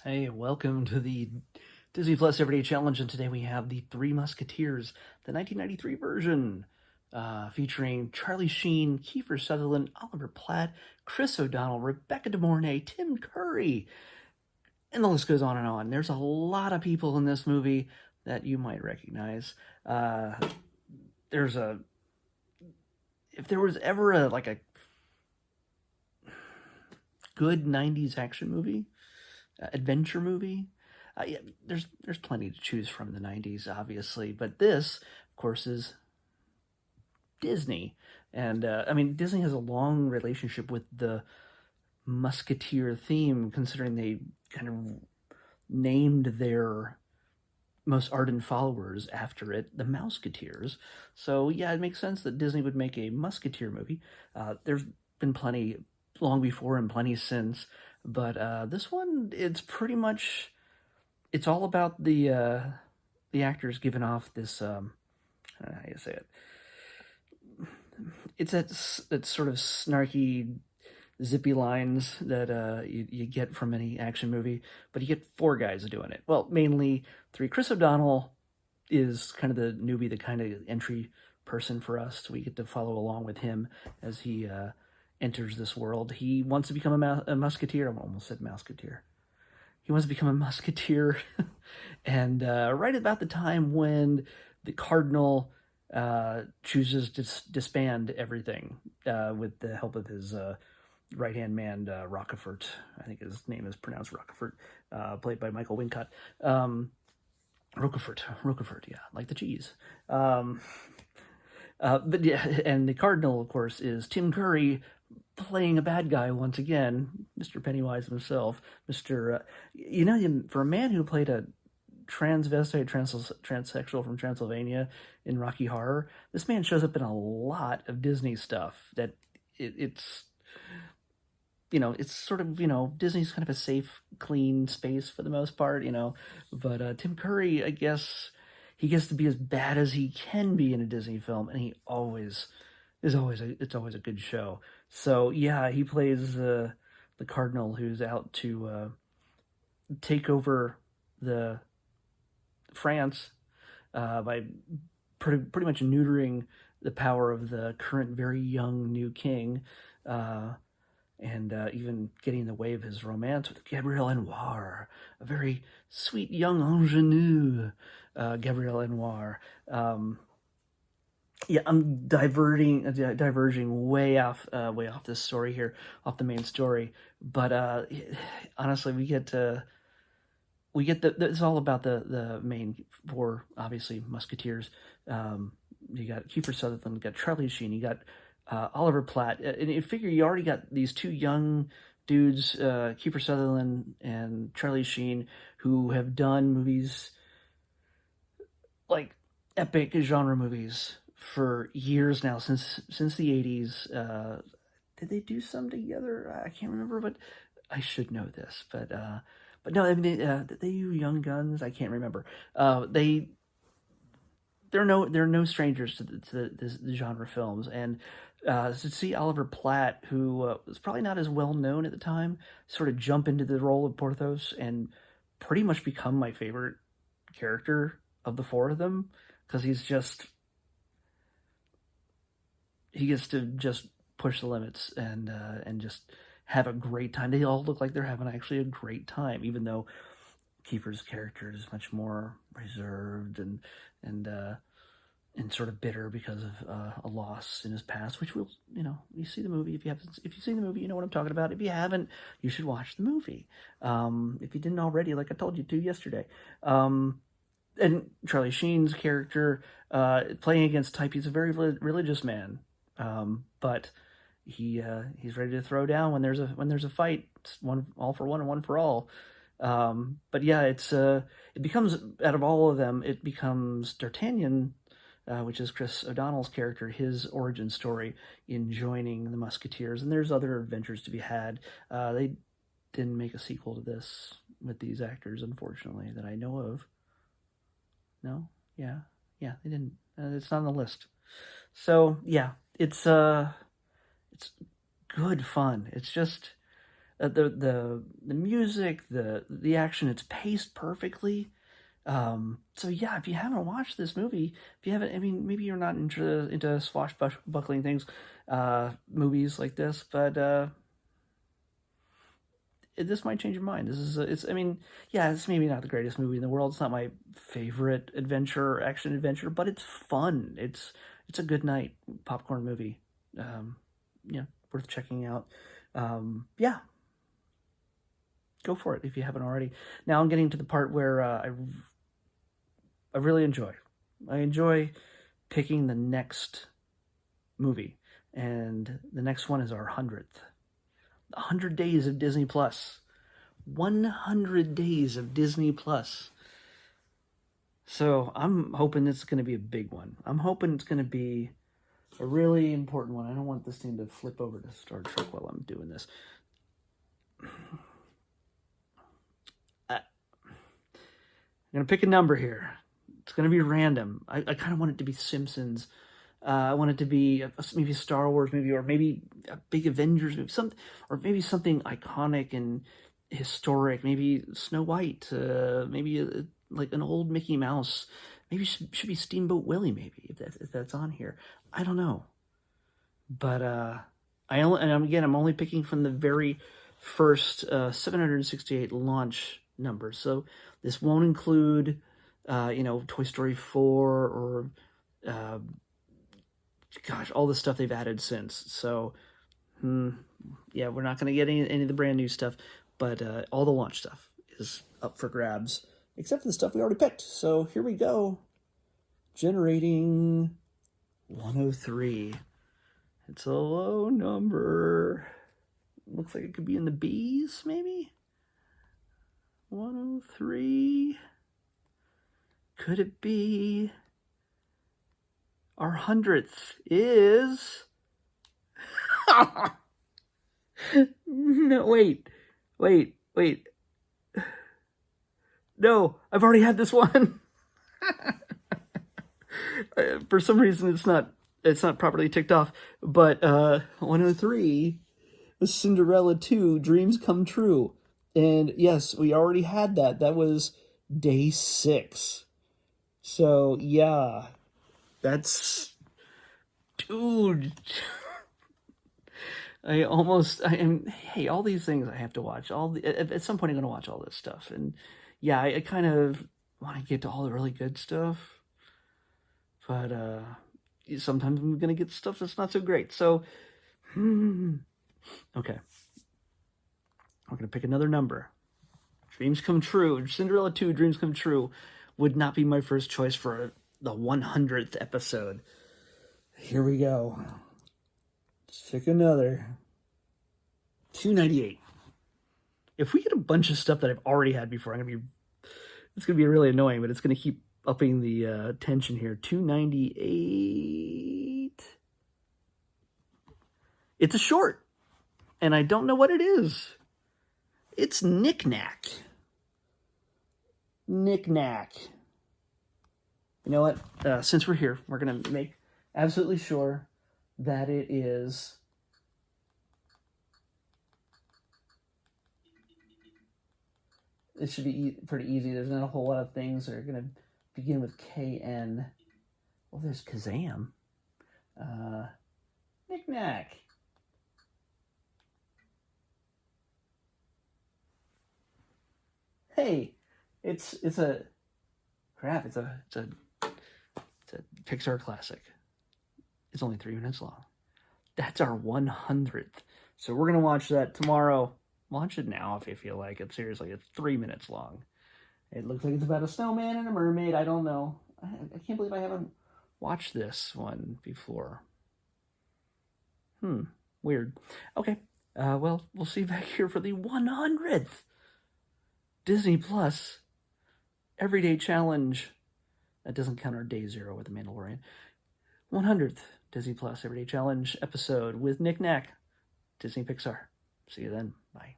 Hey, welcome to the Disney Plus Everyday Challenge, and today we have the Three Musketeers, the 1993 version, featuring Charlie Sheen, Kiefer Sutherland, Oliver Platt, Chris O'Donnell, Rebecca De Mornay, Tim Curry, and the list goes on and on. There's a lot of people in this movie that you might recognize. Uh, there's a if there was ever a good '90s action movie, adventure movie. Yeah, there's plenty to choose from in the '90s, obviously, but this, of course, is Disney, and I mean Disney has a long relationship with the Musketeer theme, considering they kind of named their most ardent followers after it, the Musketeers. So yeah, it makes sense that Disney would make a Musketeer movie. There's been plenty long before and plenty since, but this one, it's pretty much it's all about the actors giving off this I don't know how you say it. It's that sort of snarky, zippy lines that you get from any action movie, but you get four guys doing it. Well, mainly three. Chris O'Donnell is kind of the newbie, the kind of entry person for us. So we get to follow along with him as he enters this world. He wants to become a musketeer. I almost said musketeer. He wants to become a musketeer, and right about the time when the cardinal chooses to disband everything with the help of his right-hand man, Rockefort. I think his name is pronounced Rockefort, played by Michael Wincott. Roquefort, yeah, like the cheese. But yeah, and the cardinal, of course, is Tim Curry, playing a bad guy once again, Mr. Pennywise himself. For a man who played a transvestite, transsexual from Transylvania in Rocky Horror, this man shows up in a lot of Disney stuff. It's sort of, Disney's kind of a safe, clean space for the most part, But Tim Curry, I guess, he gets to be as bad as he can be in a Disney film, and it's always a good show. So yeah, he plays the cardinal who's out to take over the France by pretty much neutering the power of the current very young new king. And even getting in the way of his romance with Gabrielle Anwar, a very sweet young ingenue, Gabrielle Anwar. Yeah, I'm diverging way off this story here, off the main story. But honestly, it's all about the main four, obviously Musketeers. You got Kiefer Sutherland, you got Charlie Sheen, you got Oliver Platt, and you figure you already got these two young dudes, Kiefer Sutherland and Charlie Sheen, who have done movies like epic genre movies for years now, since the '80s. Did they do some together? I can't remember, but I should know this. But no, I mean, did they do Young Guns? I can't remember. They're no strangers to the genre films, and to see Oliver Platt, who was probably not as well known at the time, sort of jump into the role of Porthos and pretty much become my favorite character of the four of them, because he gets to just push the limits and just have a great time. They all look like they're having actually a great time, even though Kiefer's character is much more reserved and sort of bitter because of a loss in his past, which you see the movie. If you've seen the movie, you know what I'm talking about. If you haven't, you should watch the movie. If you didn't already, like I told you to yesterday. And Charlie Sheen's character, playing against type, he's a very religious man, but he's ready to throw down when there's a fight. It's one all for one and one for all. But yeah, it becomes, out of all of them, it becomes D'Artagnan, which is Chris O'Donnell's character, his origin story in joining the Musketeers. And there's other adventures to be had. They didn't make a sequel to this with these actors, unfortunately, that I know of. No? Yeah, they didn't. It's not on the list. So yeah, it's good fun. It's just the music, the action, it's paced perfectly. So yeah, if you haven't watched this movie, if you haven't, I mean, maybe you're not into swashbuckling things, movies like this, but this might change your mind. This is it's I mean, yeah, it's maybe not the greatest movie in the world. It's not my favorite action adventure, but it's fun. It's a good night popcorn movie. Um, yeah, worth checking out. Yeah, go for it if you haven't already. Now I'm getting to the part where I really enjoy. I enjoy picking the next movie, and the next one is our 100th. 100 days of Disney Plus. 100 days of Disney Plus. So I'm hoping it's going to be a big one. I'm hoping it's going to be a really important one. I don't want this thing to flip over to Star Trek while I'm doing this. I'm going to pick a number here. It's going to be random. I kind of want it to be Simpsons. I want it to be maybe a Star Wars movie, or maybe a big Avengers movie, or maybe something iconic and historic. Maybe Snow White. Maybe like an old Mickey Mouse. Maybe should be Steamboat Willie. Maybe if that's on here. I don't know. But I'm only picking from the very first 768 launch numbers. So this won't include Toy Story 4 or all the stuff they've added since. So yeah, we're not going to get any of the brand new stuff, but all the launch stuff is up for grabs, except for the stuff we already picked. So here we go. Generating 103. It's a low number. Looks like it could be in the B's, maybe? 103. Could it be? Our 100th is... No, wait. No, I've already had this one. For some reason, it's not properly ticked off. But 103 was Cinderella 2, Dreams Come True. And yes, we already had that. That was day 6. So, yeah. That's... Dude. Hey, all these things I have to watch. At some point I'm going to watch all this stuff. And yeah, I kind of want to get to all the really good stuff. But sometimes I'm going to get stuff that's not so great. So, okay. We're going to pick another number. Dreams Come True. Cinderella 2, Dreams Come True would not be my first choice for the 100th episode. Here we go. Let's pick another. 298. If we get a bunch of stuff that I've already had before, it's going to be really annoying, but it's going to keep upping the tension here. 298. It's a short, and I don't know what it is. It's Knick Knack. Knick Knack. You know what? Since we're here, we're going to make absolutely sure that it is... It should be pretty easy. There's not a whole lot of things that are going to begin with KN. Well, there's Kazam. Knick Knack. Hey, it's a Pixar classic. It's only 3 minutes long. That's our 100th. So we're going to watch that tomorrow. Watch it now if you feel like it. Seriously, it's 3 minutes long. It looks like it's about a snowman and a mermaid. I don't know. I can't believe I haven't watched this one before. Weird. Okay. Well, we'll see you back here for the 100th Disney Plus Everyday Challenge. That doesn't count our day 0 with The Mandalorian. 100th Disney Plus Everyday Challenge episode with Knick Knack, Disney Pixar. See you then. Bye.